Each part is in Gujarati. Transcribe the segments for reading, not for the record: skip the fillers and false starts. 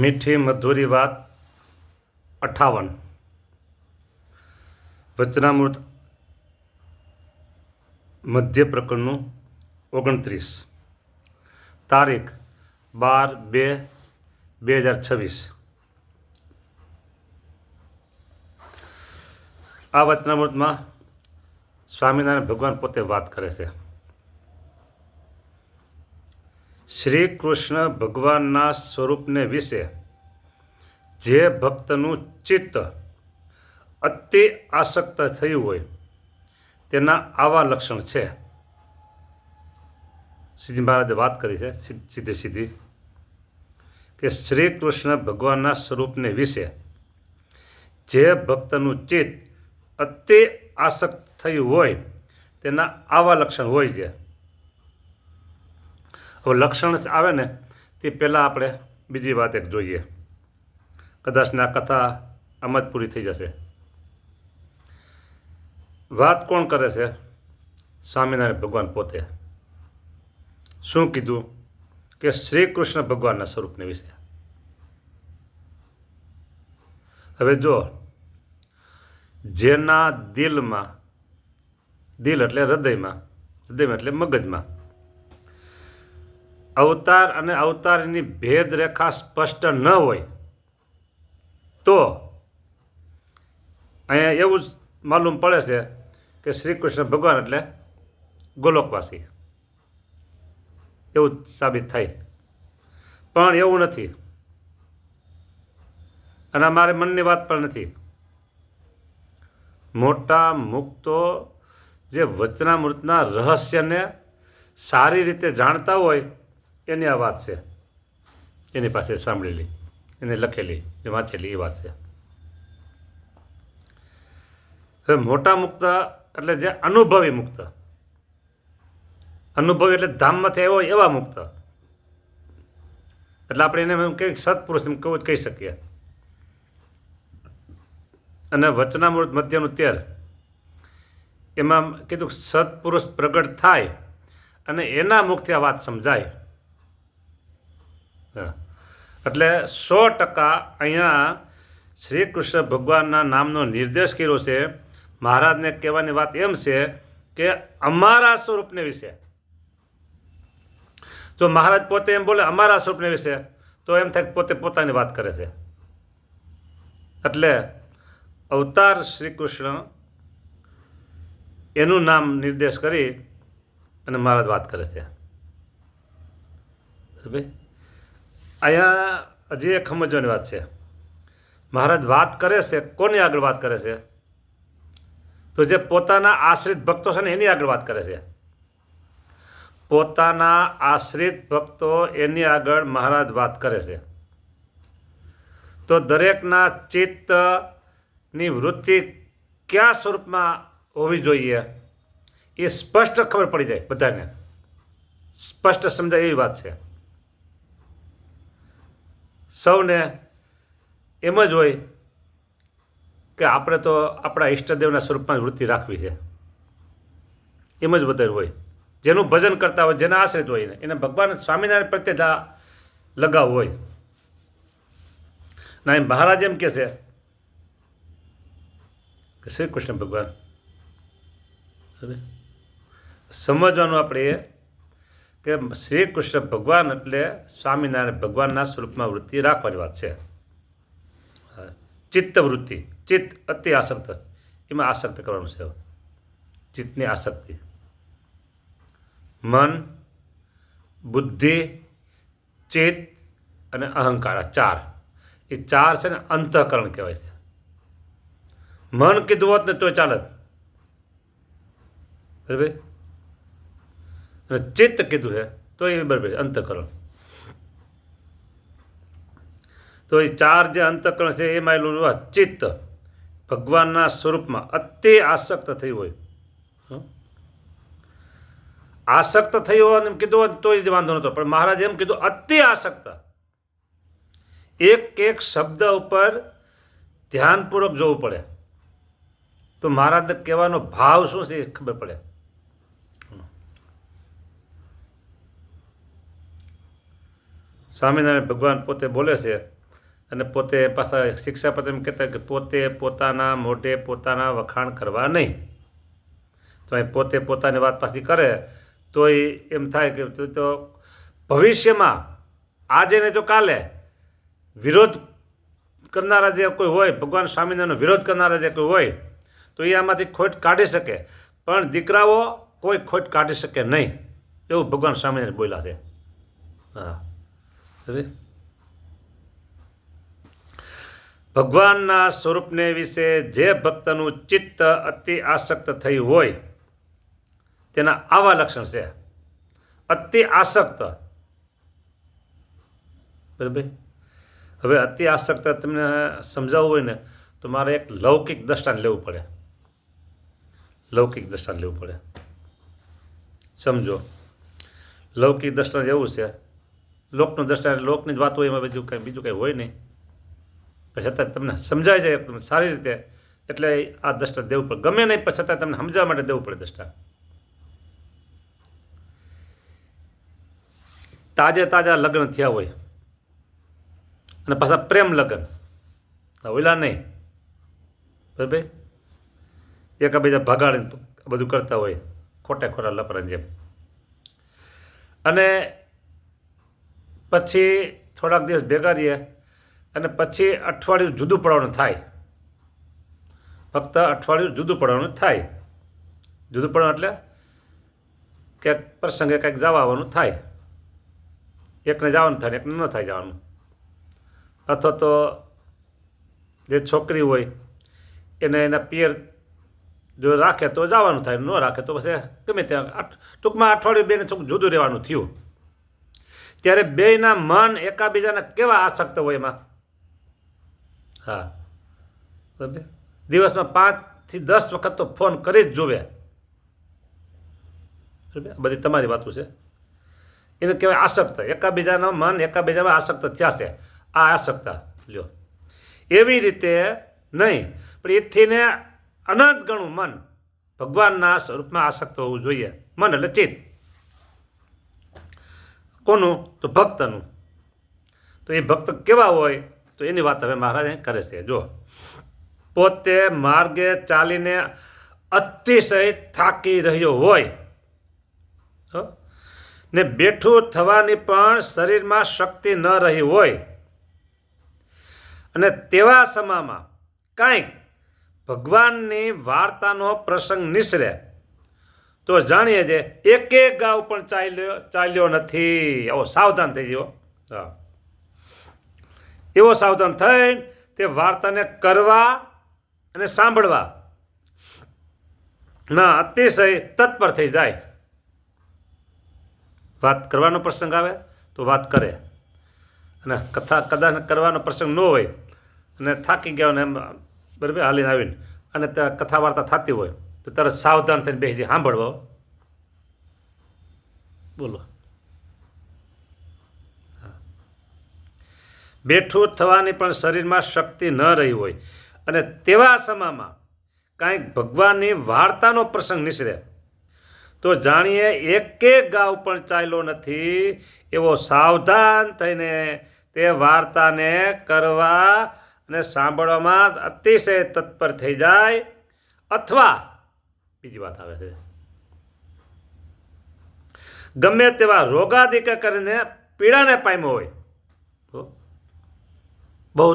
મીઠી મધુરી વાત 58 વચનામૃત મધ્ય પ્રકરણનું 29 તારીખ 12/2/2026 આ વચનામૃતમાં સ્વામિનારાયણ ભગવાન પોતે વાત કરે છે. શ્રી કૃષ્ણ ભગવાનના સ્વરૂપને વિશે જે ભક્તનું ચિત્ત અતિ આસક્ત થયું હોય તેના આવા લક્ષણ છે. શ્રીજી મહારાજે વાત કરી છે સીધી કે શ્રી કૃષ્ણ ભગવાનના સ્વરૂપને વિશે જે ભક્તનું ચિત્ત અતિ આસક્ત થયું હોય તેના આવા લક્ષણ હોય છે. હવે લક્ષણ આવે ને તે પહેલાં આપણે બીજી વાત એક જોઈએ. કદાચના કથા આમ જ પૂરી થઈ જશે. વાત કોણ કરે છે? સ્વામિનારાયણ ભગવાન પોતે. શું કીધું? કે શ્રી કૃષ્ણ ભગવાનના સ્વરૂપને વિશે. હવે જો જેના દિલમાં, દિલ એટલે હૃદયમાં, હૃદયમાં એટલે મગજમાં અવતાર અને અવતારની ભેદ રેખા સ્પષ્ટ ન હોય તો અહીંયા એવું જ માલુમ પડે છે કે શ્રી કૃષ્ણ ભગવાન એટલે ગોલોકવાસી, એવું સાબિત થાય. પણ એવું નથી, અને અમારે મનની વાત પણ નથી. મોટા મુક્તો જે વચનામૃતના રહસ્યને સારી રીતે જાણતા હોય એની આ વાત છે. એની પાસે સાંભળેલી, એને લખેલી, જે વાંચેલી એ વાત છે. હવે મોટા મુક્ત એટલે જે અનુભવી મુક્ત, અનુભવી એટલે ધામમાંથી આવ્યો હોય એવા મુક્ત, એટલે આપણે એને એમ કંઈક સત્પુરુષ એમ કહી શકીએ. અને વચનામૃત મધ્યનું 13 એમાં કીધું સત્પુરુષ પ્રગટ થાય અને એના મુખથી આ વાત સમજાય. એટલે 100% અહીંયા શ્રી કૃષ્ણ ભગવાનના નામનો નિર્દેશ કર્યો છે. મહારાજને કહેવાની વાત એમ છે કે અમારા સ્વરૂપને વિશે. જો મહારાજ પોતે એમ બોલે અમારા સ્વરૂપને વિશે તો એમ થાય પોતે પોતાની વાત કરે છે. એટલે અવતાર શ્રી કૃષ્ણ એનું નામ નિર્દેશ કરી અને મહારાજ વાત કરે છે. અહીંયા હજી એક સમજવાની વાત છે. મહારાજ વાત કરે છે, કોની આગળ વાત કરે છે? તો જે પોતાના આશ્રિત ભક્તો છે ને એની આગળ વાત કરે છે. પોતાના આશ્રિત ભક્તો એની આગળ મહારાજ વાત કરે છે. તો દરેકના ચિત્તની વૃત્તિ કયા સ્વરૂપમાં હોવી જોઈએ એ સ્પષ્ટ ખબર પડી જાય બધાને, સ્પષ્ટ સમજાય એવી વાત છે. સૌને એમ જ હોય કે આપણે તો આપણા ઈષ્ટદેવના સ્વરૂપમાં વૃત્તિ રાખવી છે, એમ જ બધા હોય. જેનું ભજન કરતા હોય, જેના આશ્રિત હોય એને ભગવાન સ્વામિનારાયણ પ્રત્યે લગાવ હોય. ના એમ મહારાજ એમ કહે છે કે શ્રી કૃષ્ણ ભગવાન સમજવાનું આપણે એ કે શ્રી કૃષ્ણ ભગવાન એટલે સ્વામિનારાયણ ભગવાનના સ્વરૂપમાં વૃત્તિ રાખવાની વાત છે. ચિત્ત વૃત્તિ, ચિત્ત અતિ આસક્ત, એમાં આસક્ત કરવાનું છે. ચિત્તની આસક્તિ, મન, બુદ્ધિ, ચિત્ત અને અહંકાર, આ 4 એ 4 છે ને અંતઃકરણ કહેવાય છે. મન કીધું હોત ને તો ચાલત, બરાબર. અને ચિત્ત કીધું છે તો એ બરાબર અંતઃકરણ. તો એ 4 જે અંતઃકરણ છે એમાં એલું ચિત્ત ભગવાનના સ્વરૂપમાં અતિ આસક્ત થયું હોય. આસક્ત થયું હોય એમ કીધું હોય તો જ વાંધો નહોતો, પણ મહારાજ એમ કીધું અતિ આસક્ત. એક એક શબ્દ ઉપર ધ્યાનપૂર્વક જોવું પડે તો મહારાજને કહેવાનો ભાવ શું છે એ ખબર પડે. સ્વામિનારાયણ ભગવાન પોતે બોલે છે અને પોતે પાછા શિક્ષાપત્ર એમ કહેતા કે પોતે પોતાના મોઢે પોતાના વખાણ કરવા નહીં. તો અહીં પોતે પોતાની વાત પાછી કરે તો એમ થાય કે તો ભવિષ્યમાં આજે ને જો કાલે વિરોધ કરનારા જે કોઈ હોય, ભગવાન સ્વામિનારાયણનો વિરોધ કરનારા જે કોઈ હોય તો એ આમાંથી ખોટ કાઢી શકે, પણ દીકરાઓ કોઈ ખોટ કાઢી શકે નહીં, એવું ભગવાન સ્વામિનારાયણ બોલ્યા છે. હા, ભગવાનના સ્વરૂપને વિશે જે ભક્તનું ચિત્ત અતિ આસક્ત થયું હોય તેના આવા લક્ષણ છે. અતિ આસક્ત, બરાબર. હવે અતિ આસક્ત તમને સમજાવવું હોય ને તો મારે એક લૌકિક દ્રષ્ટાંત લેવું પડે. લૌકિક દ્રષ્ટાંત લેવું પડે. સમજો, લૌકિક દ્રષ્ટાંત એવું છે, લોકનું દ્રષ્ટાંત લોકની જ વાત હોય, એમાં બીજું કંઈ હોય નહીં, પછી છતાં તમને સમજાય જાય સારી રીતે, એટલે આ દ્રષ્ટાંત દેવું પડે. ગમે નહીં પણ છતાં તમને સમજાવવા માટે દેવું પડે દ્રષ્ટાંત. તાજા લગ્ન થયા હોય અને પાછા પ્રેમ લગ્ન, ઓલા નહીં, બરાબર, એકબીજા ભગાડીને બધું કરતા હોય, ખોટા લપરાની જેમ. અને પછી થોડાક દિવસ ભેગા રહીએ અને પછી અઠવાડિયું જુદું પડવાનું થાય. ફક્ત અઠવાડિયું જુદું પડવાનું થાય. જુદું પડવાનું એટલે ક્યાંક પ્રસંગે કંઈક જવા આવવાનું થાય. એકને જવાનું થાય, એકને ન થાય જવાનું. અથવા તો જે છોકરી હોય એને એના પિયર જો રાખે તો જવાનું થાય, ન રાખે તો પછી ગમે ત્યાં ટૂંકમાં અઠવાડિયું બેને જુદું રહેવાનું થયું. ત્યારે બેયના મન એકાબીજાને કેવા આસક્ત હોય એમાં. હા, બરાબર. દિવસમાં 5 થી 10 વખત તો ફોન કરી જ જોવે. બધી તમારી વાતો છે. એને કહેવાય આસક્ત. એકાબીજાનો મન એકાબીજામાં આસક્ત થયા છે. આ આસક્તા લ્યો. એવી રીતે નહીં, પણ એથી ને અનંત ગણું મન ભગવાનના સ્વરૂપમાં આસક્ત હોવું જોઈએ. મન એટલે ચિત્ત. કોનું? તો ભક્તનું. તો એ ભક્ત કેવા હોય તો એની વાત હવે મહારાજ કરે છે. જો, પોતે માર્ગે ચાલીને અતિશય થાકી રહ્યો હોય ને બેઠું થવાની પણ શરીરમાં શક્તિ ન રહી હોય અને તેવા સમયમાં કાંઈક ભગવાનની વાર્તાનો પ્રસંગ નિસરે તો જાણીએ જે એક ગાવ પણ ચાલ્યો નથી. આવો સાવધાન થઈ ગયો. હા, એવો સાવધાન થઈને તે વાર્તાને કરવા અને સાંભળવા ના અતિશય તત્પર થઈ જાય. વાત કરવાનો પ્રસંગ આવે તો વાત કરે, અને કથા કદાચ કરવાનો પ્રસંગ ન હોય અને થાકી ગયા ને એમ બરાબર હાલીને આવીને અને ત્યાં કથા વાર્તા થતી હોય તો તરત સાવધાન થઈને બેસી જાય સાંભળવા. બોલો, બેઠું થવાની પણ શરીરમાં શક્તિ ન રહી હોય અને તેવા સમયમાં કાંઈક ભગવાનની વાર્તાનો પ્રસંગ નિસરે તો જાણીએ એક ગાવ પણ ચાલ્યો નથી. એવો સાવધાન થઈને તે વાર્તાને કરવા અને સાંભળવામાં અતિશય તત્પર થઈ જાય. અથવા બીજી વાત આવે છે, ગમે તેવા રોગાદિક કરીને પીડાને પામ્યો હોય, બહુ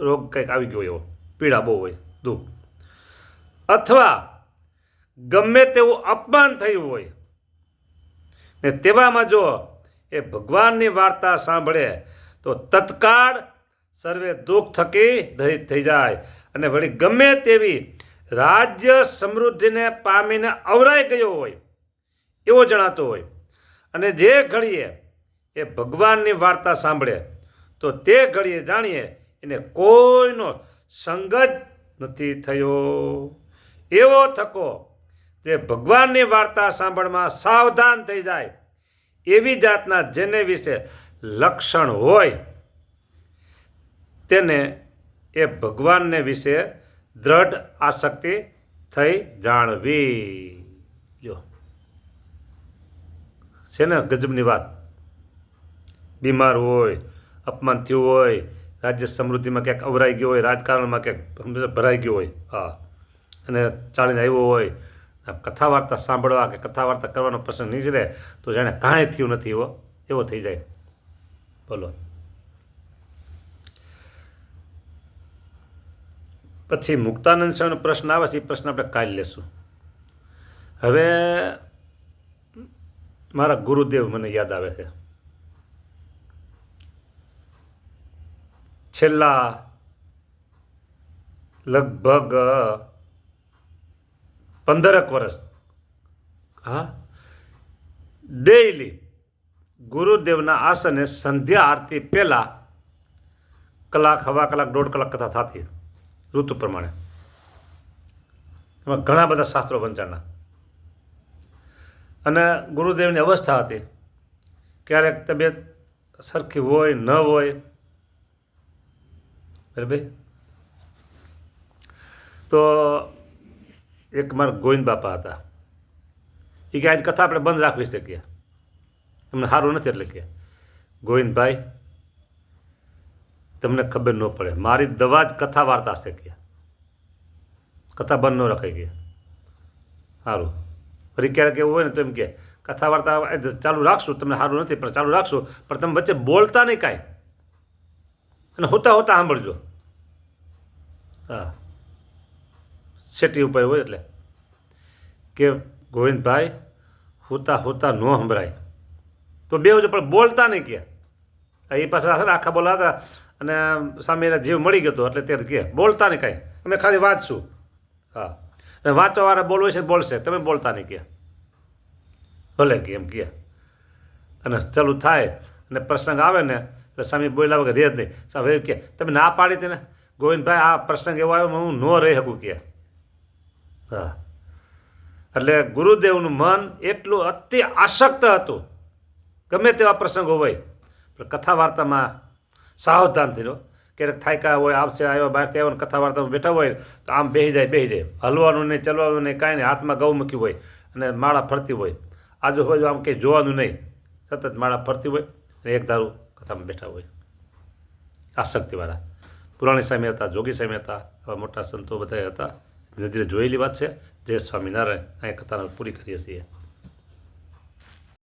રોગ કંઈક આવી ગયો એવો, પીડા બહુ હોય, દુઃખ, અથવા ગમે તેવું અપમાન થયું હોય ને તેવામાં જો એ ભગવાનની વાર્તા સાંભળે તો તત્કાળ સર્વે દુઃખ થકી રહિત થઈ જાય અને વળી ગમે તેવી રાજ્ય સમૃદ્ધિને પામીને અવરાઈ ગયો હોય એવો જણાતો હોય અને જે ઘડીએ એ ભગવાનની વાર્તા સાંભળે તો તે ઘડીએ જાણીએ એને કોઈનો સંગ જ નથી થયો. એવો થકો જે ભગવાનની વાર્તા સાંભળવામાં સાવધાન થઈ જાય એવી જાતના જેને વિશે લક્ષણ હોય તેને એ ભગવાનને વિશે દ્રઢ આસક્તિ થઈ જાણવી. જો છે ને ગજબની વાત. બીમાર હોય, અપમાન થયું હોય, રાજ્ય સમૃદ્ધિમાં ક્યાંક અવરાઈ ગયો હોય, રાજકારણમાં ક્યાંક ભરાઈ ગયો હોય, હા, અને ચાલીને આવ્યો હોય, કથા વાર્તા સાંભળવા કે કથા વાર્તા કરવાનો પ્રસંગ નીકળે તો જાણે કાંઈ થયું નથી એવો થઈ જાય. બોલો. પછી મુક્તાનંદ સ્વામીનો પ્રશ્ન આવે છે, એ પ્રશ્ન આપણે કાલે લેશું. હવે મારા ગુરુદેવ મને યાદ આવે છે. છેલ્લા લગભગ 15 વર્ષ, હા, ડેઈલી ગુરુદેવના આસને સંધ્યા આરતી પહેલા કલાક, સવા કલાક, 1.5 કલાક કથા થતી ઋતુ પ્રમાણે. એમાં ઘણા બધા શાસ્ત્રો વંચાના. અને ગુરુદેવની અવસ્થા હતી, ક્યારેક તબિયત સરખી હોય ન હોય, બરાબર. તો એક મારા ગોવિંદ બાપા હતા, એ કે આજ કથા આપણે બંધ રાખવી શકીએ, તમને સારું નથી. એટલે કે ગોવિંદભાઈ, તમને ખબર ન પડે, મારી દવા જ કથા વાર્તા છે કે કથા બંધ ન રખાઈ ગયા. સારું. ફરી ક્યારેક એવું હોય ને તો એમ કે કથા વાર્તા ચાલુ રાખશું, તમને સારું નથી પણ ચાલુ રાખશું, પણ તમે વચ્ચે બોલતા નહીં કાંઈ, અને હોતા હોતા સાંભળજો. હા, સેટી ઉપર હોય એટલે કે ગોવિંદભાઈ હોતા હોતા ન સંભળાય તો બેવજો, પણ બોલતા નહીં કે. એ પાછા આખા બોલાતા અને સામે એના જીવ મળી ગયો એટલે ત્યારે કે બોલતા નહીં કાંઈ, અમે ખાલી વાંચશું. હા, અને વાંચવાવાળા બોલવું છે બોલશે, તમે બોલતા નહીં કે ભલે કે એમ કે. અને ચાલુ થાય અને પ્રસંગ આવે ને એટલે સામે બોલ્યા વગર રહે જ નહીં. હવે કે તમે ના પાડી હતી ને ગોવિંદભાઈ, આ પ્રસંગ એવો આવ્યો હું ન રહી શકું કે. હા, એટલે ગુરુદેવનું મન એટલું અતિ આસક્ત હતું, ગમે તેવા પ્રસંગો હોય પણ કથા વાર્તામાં સાવધાન થઈને. ક્યારેક થાક્યા હોય, આવશે આવ્યો, બહારથી આવ્યો, કથા વાર્તામાં બેઠા હોય તો આમ બેસી જાય, હલવાનું નહીં, ચલવાનું નહીં, કાંઈ નહીં, હાથમાં ગૌ મૂકી હોય અને માળા ફરતી હોય, આજુબાજુ આમ કંઈ જોવાનું નહીં, સતત માળા ફરતી હોય અને એક ધારું કથામાં બેઠા હોય. આસક્તિવાળા પુરાણી સ્વામી હતા, જોગી સ્વામી હતા, આવા મોટા સંતો બધા હતા. ધીરે ધીરે જોયેલી વાત છે. જય સ્વામિનારાયણ. અહીં કથાને પૂરી કરીએ છીએ.